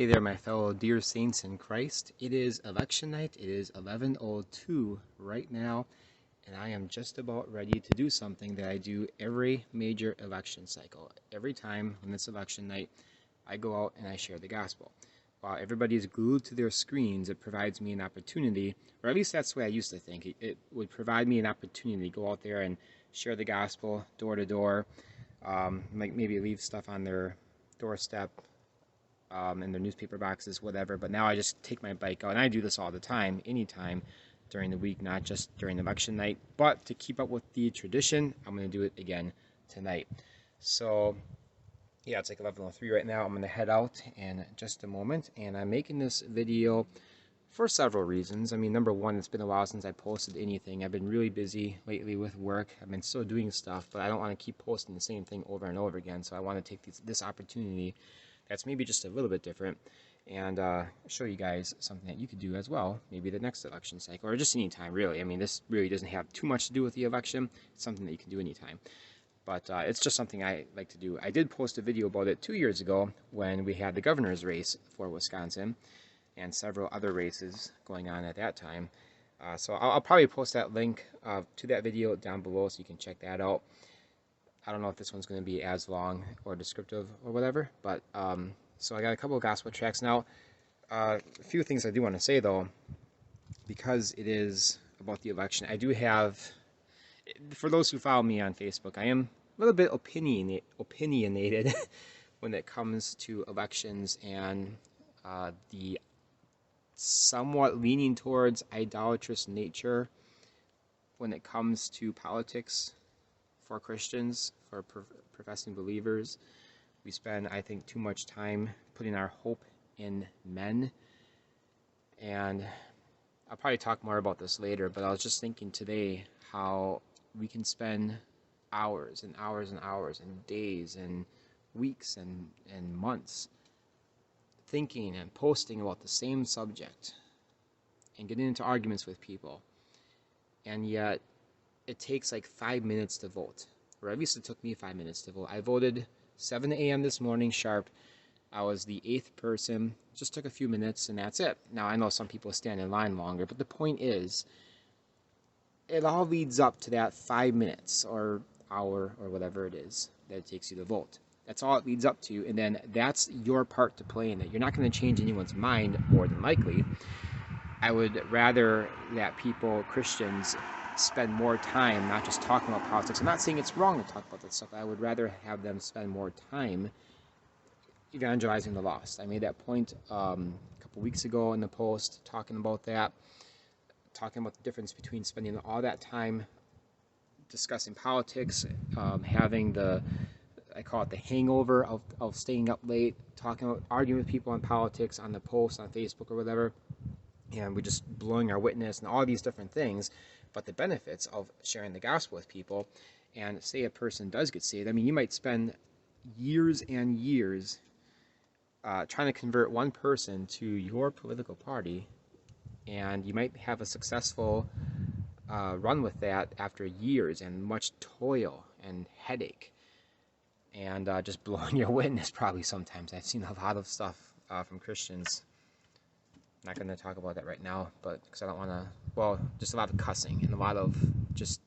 Hey there, my fellow dear saints in Christ. It is election night. It is 11:02 right now, and I am just about ready to do something that I do every major election cycle. Every time when it's election night, I go out and I share the gospel. While everybody is glued to their screens, it provides me an opportunity, or at least that's the way I used to think. It would provide me an opportunity to go out there and share the gospel door to door, like maybe leave stuff on their doorstep, in their newspaper boxes, whatever. But now I just take my bike out, and I do this all the time, anytime during the week, not just during election night. But to keep up with the tradition, I'm going to do it again tonight. So yeah, it's like 11:03 right now. I'm going to head out in just a moment, and I'm making this video for several reasons. I mean, number one, it's been a while since I posted anything. I've been really busy lately with work. I've been still doing stuff, but I don't want to keep posting the same thing over and over again. So I want to take this opportunity that's maybe just a little bit different and show you guys something that you could do as well, maybe the next election cycle, or just anytime, really. I mean, this really doesn't have too much to do with the election. It's something that you can do anytime. But it's just something I like to do. I did post a video about it 2 years ago when we had the governor's race for Wisconsin and several other races going on at that time. So I'll probably post that link to that video down below so you can check that out. I don't know if this one's going to be as long or descriptive or whatever, but so I got a couple of gospel tracts. Now, a few things I do want to say though, because it is about the election. I do have, for those who follow me on Facebook, I am a little bit opinionated when it comes to elections and the somewhat leaning towards idolatrous nature when it comes to politics. For Christians, for professing believers, we spend, I think, too much time putting our hope in men. And I'll probably talk more about this later, but I was just thinking today how we can spend hours and hours and hours and days and weeks and months thinking and posting about the same subject and getting into arguments with people, and yet it takes like 5 minutes to vote, or at least it took me 5 minutes to vote. I voted 7 a.m. this morning sharp. I was the 8th person. It just took a few minutes, and that's it. Now, I know some people stand in line longer, but the point is, it all leads up to that 5 minutes or hour or whatever it is that it takes you to vote. That's all it leads up to, and then that's your part to play in it. You're not going to change anyone's mind, more than likely. I would rather that people, Christians, spend more time not just talking about politics. I'm not saying it's wrong to talk about that stuff. I would rather have them spend more time evangelizing the lost. I made that point a couple weeks ago in the post, talking about that, talking about the difference between spending all that time discussing politics, having the, I call it the hangover of staying up late, talking about, arguing with people on politics on the post on Facebook or whatever, and we're just blowing our witness and all these different things. But the benefits of sharing the gospel with people, and say a person does get saved, I mean, you might spend years and years trying to convert one person to your political party, and you might have a successful run with that after years and much toil and headache, and just blowing your witness probably sometimes. I've seen a lot of stuff from Christians. Not going to talk about that right now, but because I don't want to, well, just a lot of cussing and a lot of just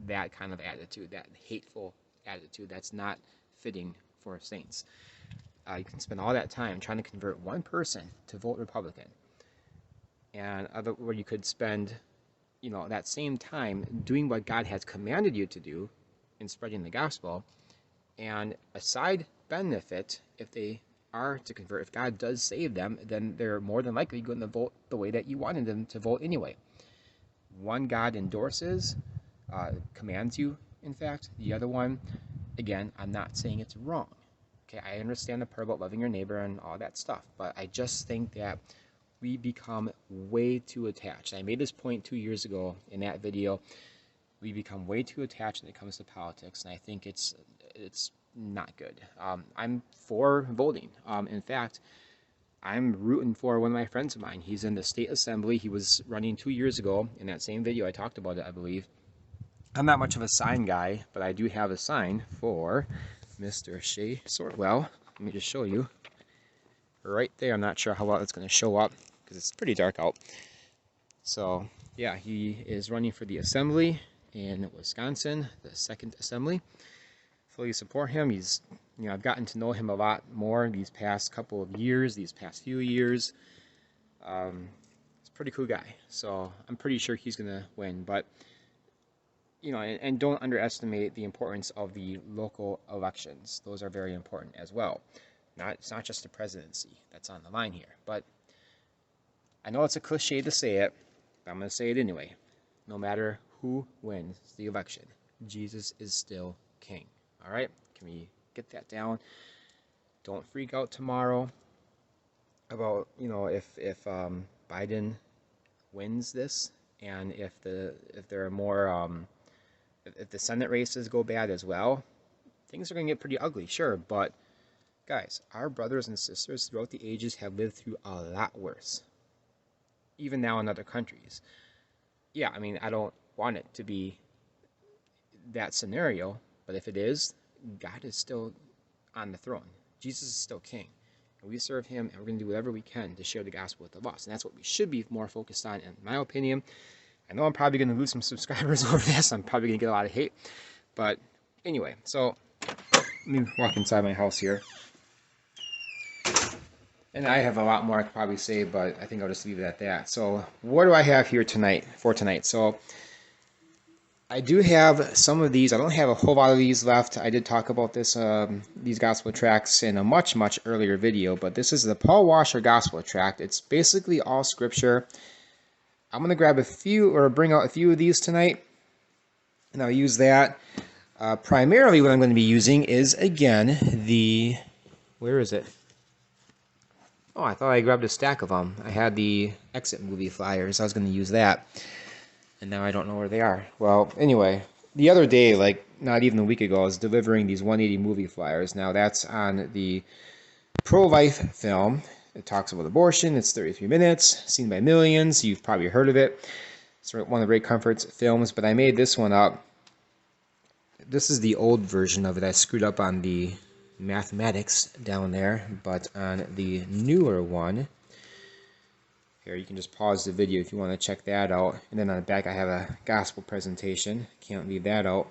that kind of attitude, that hateful attitude that's not fitting for saints. You can spend all that time trying to convert one person to vote Republican, and where you could spend, you know, that same time doing what God has commanded you to do in spreading the gospel, and a side benefit, if they are to convert, if God does save them, then they're more than likely going to vote the way that you wanted them to vote anyway. One God endorses, commands you, in fact. The other one, again, I'm not saying it's wrong. Okay, I understand the part about loving your neighbor and all that stuff, but I just think that we become way too attached. I made this point 2 years ago in that video. We become way too attached when it comes to politics, and I think it's not good. I'm for voting. In fact, I'm rooting for one of my friends of mine. He's in the state assembly. He was running 2 years ago. In that same video, I talked about it, I believe. I'm not much of a sign guy, but I do have a sign for Mr. Shea Sortwell. Let me just show you. right there. I'm not sure how well it's going to show up because it's pretty dark out. So yeah, he is running for the assembly in Wisconsin, the 2nd Assembly. Fully support him. He's, I've gotten to know him a lot more these past couple of years, these past few years. He's a pretty cool guy, so I'm pretty sure he's going to win. But, and don't underestimate the importance of the local elections. Those are very important as well. It's not just the presidency that's on the line here. But I know it's a cliche to say it, but I'm going to say it anyway. No matter who wins the election, Jesus is still king. All right? Can we get that down? Don't freak out tomorrow about, if Biden wins this, and if there are more if the Senate races go bad as well. Things are going to get pretty ugly, sure, but guys, our brothers and sisters throughout the ages have lived through a lot worse. Even now in other countries. Yeah, I mean, I don't want it to be that scenario, but if it is, God is still on the throne. Jesus is still king. And we serve him, and we're going to do whatever we can to share the gospel with the lost. And that's what we should be more focused on, in my opinion. I know I'm probably going to lose some subscribers over this. I'm probably going to get a lot of hate. But anyway, so let me walk inside my house here. And I have a lot more I could probably say, but I think I'll just leave it at that. So what do I have here for tonight? So I do have some of these. I don't have a whole lot of these left. I did talk about this, these gospel tracts in a much, much earlier video, but this is the Paul Washer gospel tract. It's basically all scripture. I'm going to grab a few, or bring out a few of these tonight, and I'll use that. Primarily what I'm going to be using is, again, where is it? Oh, I thought I grabbed a stack of them. I had the exit movie flyers. I was going to use that. And now I don't know where they are. Well, anyway, the other day, like not even a week ago, I was delivering these 180 movie flyers. Now that's on the pro-life film. It talks about abortion. It's 33 minutes, seen by millions. You've probably heard of it. It's one of Ray Comfort's films, but I made this one up. This is the old version of it. I screwed up on the mathematics down there, but on the newer one, here you can just pause the video if you want to check that out. And then on the back I have a gospel presentation. Can't leave that out.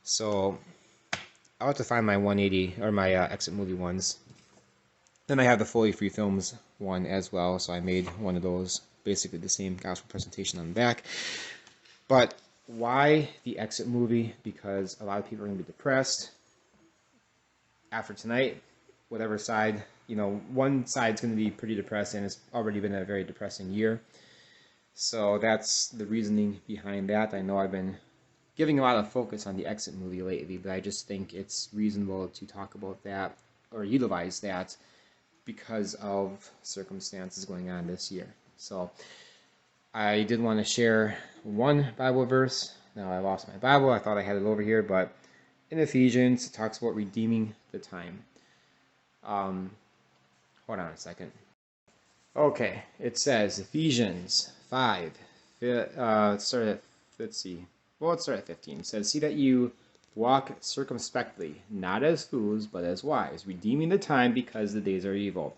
So I'll have to find my 180 or my exit movie ones. Then I have the fully free films one as well, so I made one of those, basically the same gospel presentation on the back. But why the exit movie? Because a lot of people are going to be depressed after tonight, whatever side, one side's going to be pretty depressed, and it's already been a very depressing year. So that's the reasoning behind that. I know I've been giving a lot of focus on the exit movie lately, but I just think it's reasonable to talk about that or utilize that because of circumstances going on this year. So I did want to share one Bible verse. Now I lost my Bible. I thought I had it over here, but in Ephesians, it talks about redeeming the time. Hold on a second. Okay, it says Ephesians 5. Let's start at 15. It says, "See that you walk circumspectly, not as fools, but as wise, redeeming the time because the days are evil.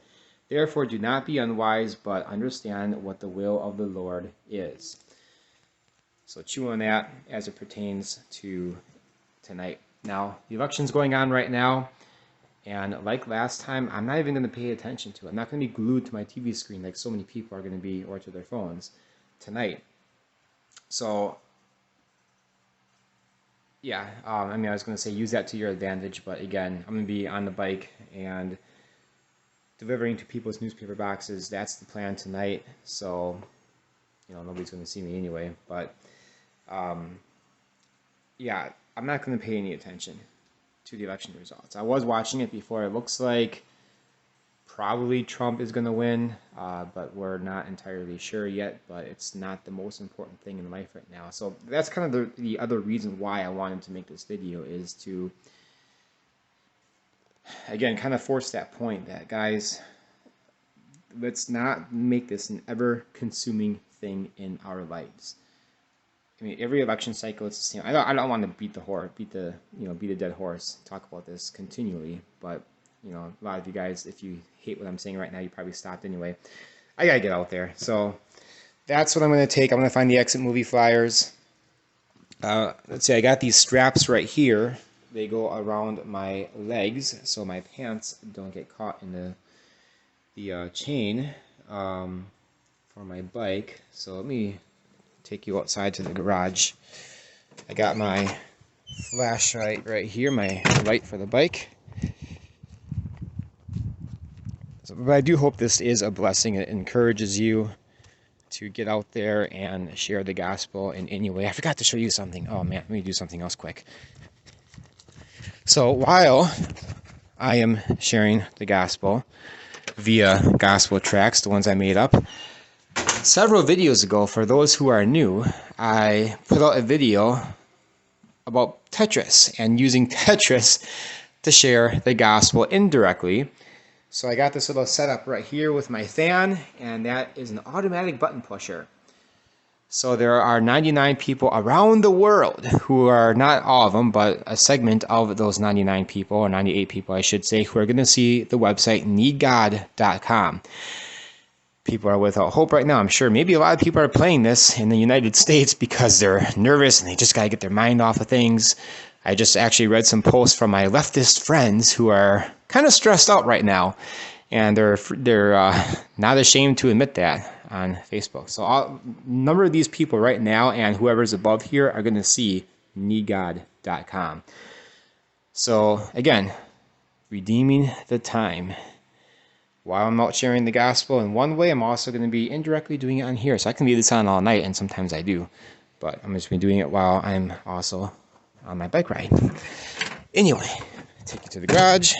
Therefore do not be unwise, but understand what the will of the Lord is." So chew on that as it pertains to tonight. Now, the election's going on right now, and like last time, I'm not even going to pay attention to it. I'm not going to be glued to my TV screen like so many people are going to be, or to their phones tonight. So, yeah, I was going to say use that to your advantage, but again, I'm going to be on the bike and delivering to people's newspaper boxes. That's the plan tonight, so, nobody's going to see me anyway, but, yeah, I'm not going to pay any attention to the election results. I was watching it before. It looks like probably Trump is going to win, but we're not entirely sure yet, but it's not the most important thing in life right now. So that's kind of the other reason why I wanted to make this video, is to, again, kind of force that point that, guys, let's not make this an ever-consuming thing in our lives. I mean, every election cycle it's the same. I don't want to beat the dead horse, talk about this continually, but you know, a lot of you guys, if you hate what I'm saying right now, you probably stopped anyway. I gotta get out there. So that's what I'm gonna take. I'm gonna find the exit movie flyers. Let's see, I got these straps right here. They go around my legs so my pants don't get caught in the chain for my bike. So let me take you outside to the garage. I got my flashlight right here, my light for the bike. So, but I do hope this is a blessing. It encourages you to get out there and share the gospel in any way. I forgot to show you something. Oh man, let me do something else quick. So while I am sharing the gospel via gospel tracts, the ones I made up, several videos ago, for those who are new, I put out a video about Tetris and using Tetris to share the gospel indirectly. So I got this little setup right here with my fan, and that is an automatic button pusher. So there are 99 people around the world who are, not all of them, but a segment of those 99 people, or 98 people I should say, who are going to see the website needgod.com. People are without hope right now, I'm sure. Maybe a lot of people are playing this in the United States because they're nervous and they just got to get their mind off of things. I just actually read some posts from my leftist friends who are kind of stressed out right now, and they're not ashamed to admit that on Facebook. So a number of these people right now, and whoever's above here, are going to see needgod.com. So again, redeeming the time. While I'm out sharing the gospel in one way, I'm also going to be indirectly doing it on here. So I can leave this on all night, and sometimes I do. But I'm just doing it while I'm also on my bike ride. Anyway, take you to the garage.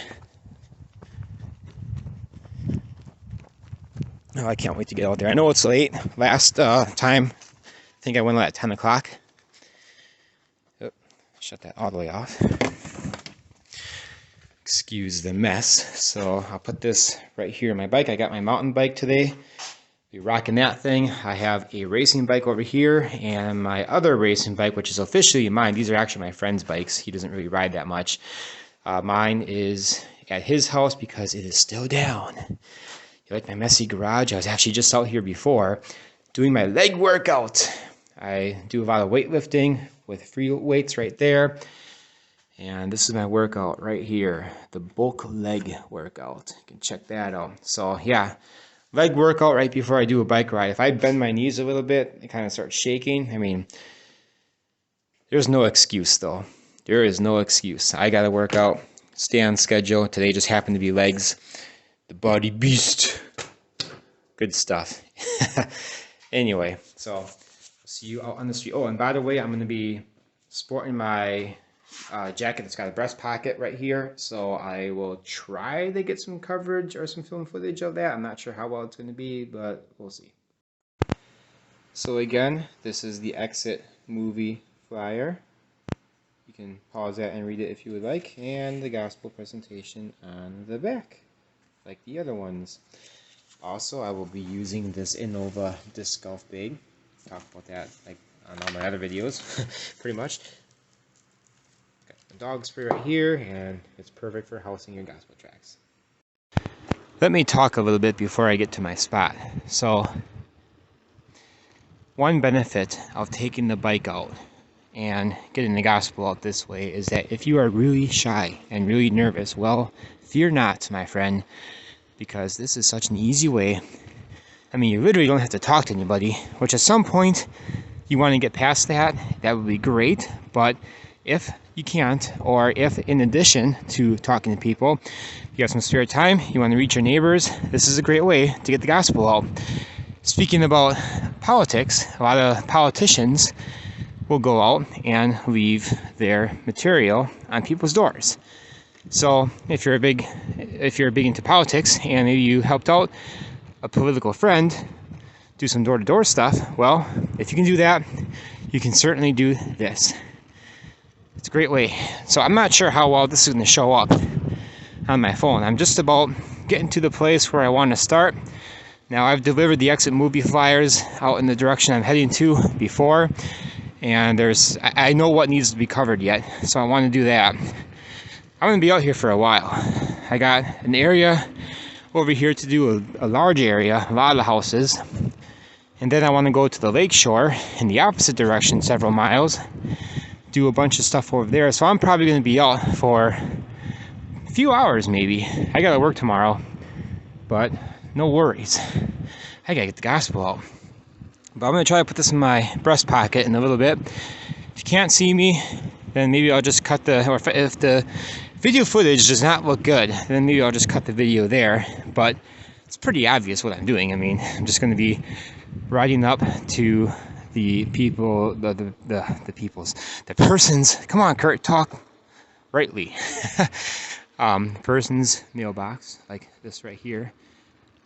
Oh, I can't wait to get out there. I know it's late. Last time, I think I went at 10 o'clock. Oh, shut that all the way off. Excuse the mess. So I'll put this right here on my bike. I got my mountain bike today. Be rocking that thing. I have a racing bike over here, and my other racing bike, which is officially mine. These are actually my friend's bikes. He doesn't really ride that much. Mine is at his house because it is still down. You like my messy garage? I was actually just out here before doing my leg workout. I do a lot of weightlifting with free weights right there. And this is my workout right here, the bulk leg workout. You can check that out. So yeah, leg workout right before I do a bike ride. If I bend my knees a little bit, it kind of starts shaking. I mean, there's no excuse though. There is no excuse. I got to work out, stay on schedule. Today just happened to be legs. The body beast. Good stuff. Anyway, so see you out on the street. Oh, and by the way, I'm going to be sporting my jacket that's got a breast pocket right here. So I will try to get some coverage or some film footage of that. I'm not sure how well it's going to be, but we'll see. So again, this is the exit movie flyer. You can pause that and read it if you would like. And the gospel presentation on the back, like the other ones. Also, I will be using this Innova disc golf bag. Talk about that like on all my other videos, pretty much. Got the dog spray right here, and it's perfect for housing your gospel tracts. Let me talk a little bit before I get to my spot. So, one benefit of taking the bike out and getting the gospel out this way is that if you are really shy and really nervous, well, fear not, my friend, because this is such an easy way. I mean, you literally don't have to talk to anybody, which at some point you want to get past that. That would be great. But if you can't, or if in addition to talking to people, you have some spare time, you want to reach your neighbors, this is a great way to get the gospel out. Speaking about politics, a lot of politicians will go out and leave their material on people's doors. So if you're big into politics and maybe you helped out a political friend do some door-to-door stuff, well, if you can do that, you can certainly do this. It's a great way. So I'm not sure how well this is going to show up on my phone. I'm just about getting to the place where I want to start. Now, I've delivered the exit movie flyers out in the direction I'm heading to before, and I know what needs to be covered yet, so I want to do that. I'm going to be out here for a while. I got an area over here to do a large area, a lot of houses. And then I want to go to the lake shore in the opposite direction several miles, do a bunch of stuff over there. So I'm probably going to be out for a few hours maybe. I got to work tomorrow, but no worries. I got to get the gospel out. But I'm going to try to put this in my breast pocket in a little bit. If you can't see me, then maybe I'll just cut the, or if the video footage does not look good, then maybe I'll just cut the video there. But it's pretty obvious what I'm doing. I mean, I'm just going to be riding up to the people, the person's, come on Kurt, talk rightly. Person's mailbox, like this right here.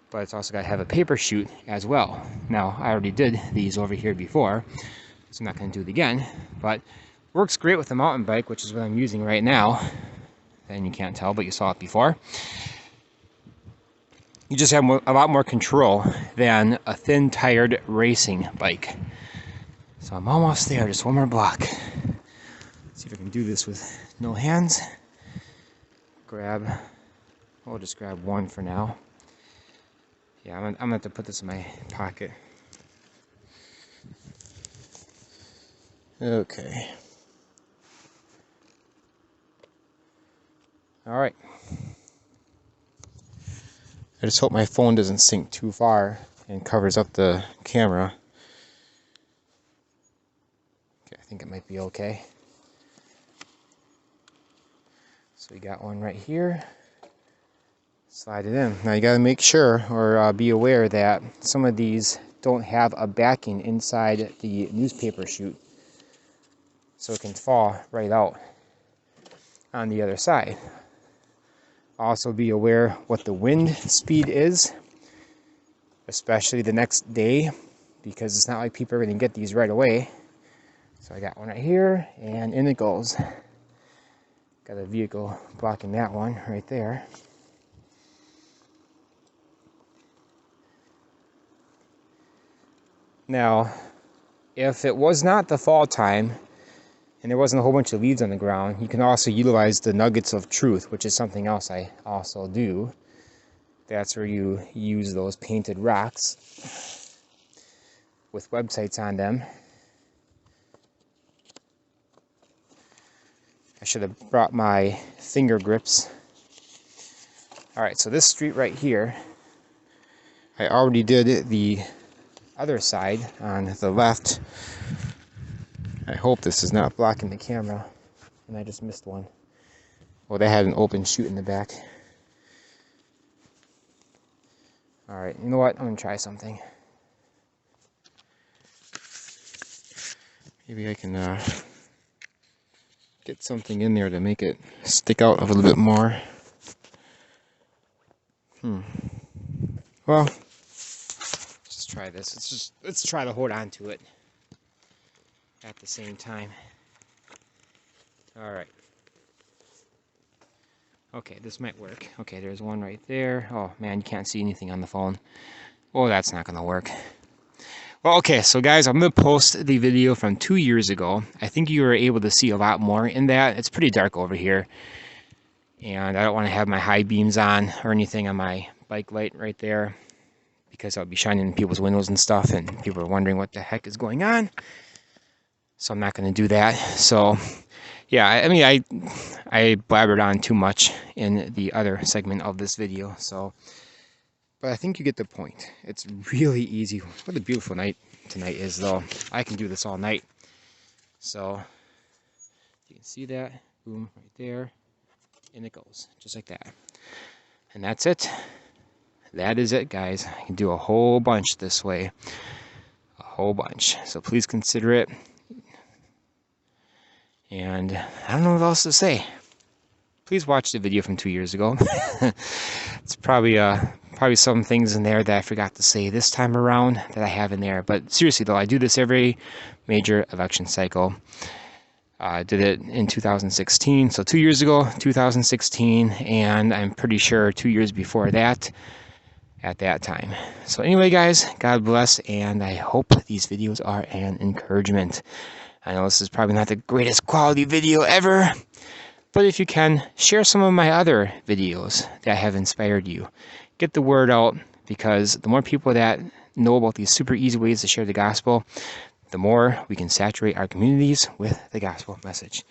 But it's also got to have a paper chute as well. Now, I already did these over here before, so I'm not going to do it again. But works great with the mountain bike, which is what I'm using right now. And you can't tell, but you saw it before. You just have a lot more control than a thin-tired racing bike. So I'm almost there, just one more block. Let's see if I can do this with no hands. I'll just grab one for now. Yeah, I'm gonna have to put this in my pocket. Okay. All right. I just hope my phone doesn't sink too far and covers up the camera. Okay, I think it might be okay. So we got one right here. Slide it in. Now you got to make sure or be aware that some of these don't have a backing inside the newspaper chute, so it can fall right out on the other side. Also be aware what the wind speed is, especially the next day, because it's not like people are going to get these right away. So I got one right here, and in it goes. Got a vehicle blocking that one right there. Now, if it was not the fall time, and there wasn't a whole bunch of leaves on the ground, you can also utilize the nuggets of truth, which is something else I also do. That's where you use those painted rocks with websites on them. I should have brought my finger grips. Alright, so this street right here, I already did the other side on the left. I hope this is not blocking the camera, and I just missed one. Well, they had an open chute in the back. Alright, you know what? I'm going to try something. Maybe I can get something in there to make it stick out a little bit more. Well, let's try this. Let's try to hold on to it at the same time. Alright. Okay, this might work. Okay, there's one right there. Oh man, you can't see anything on the phone. Oh, that's not gonna work. Well, okay, so guys, I'm gonna post the video from 2 years ago. I think you were able to see a lot more in that. It's pretty dark over here, and I don't want to have my high beams on or anything on my bike light right there, because I'll be shining in people's windows and stuff, and people are wondering what the heck is going on. So I'm not going to do that. So yeah, I mean, I blabbered on too much in the other segment of this video. So, but I think you get the point. It's really easy. What a beautiful night tonight is, though. I can do this all night. So you can see that, boom, right there, and it goes just like that. And that's it. That is it, guys. I can do a whole bunch this way. A whole bunch. So please consider it. And I don't know what else to say. Please watch the video from 2 years ago. It's probably some things in there that I forgot to say this time around that I have in there. But seriously though, I do this every major election cycle. I did it in 2016, so 2 years ago, 2016, and I'm pretty sure 2 years before that, at that time. So anyway, guys, God bless, and I hope these videos are an encouragement. I know this is probably not the greatest quality video ever, But if you can, share some of my other videos that have inspired you. Get the word out, because the more people that know about these super easy ways to share the gospel, the more we can saturate our communities with the gospel message.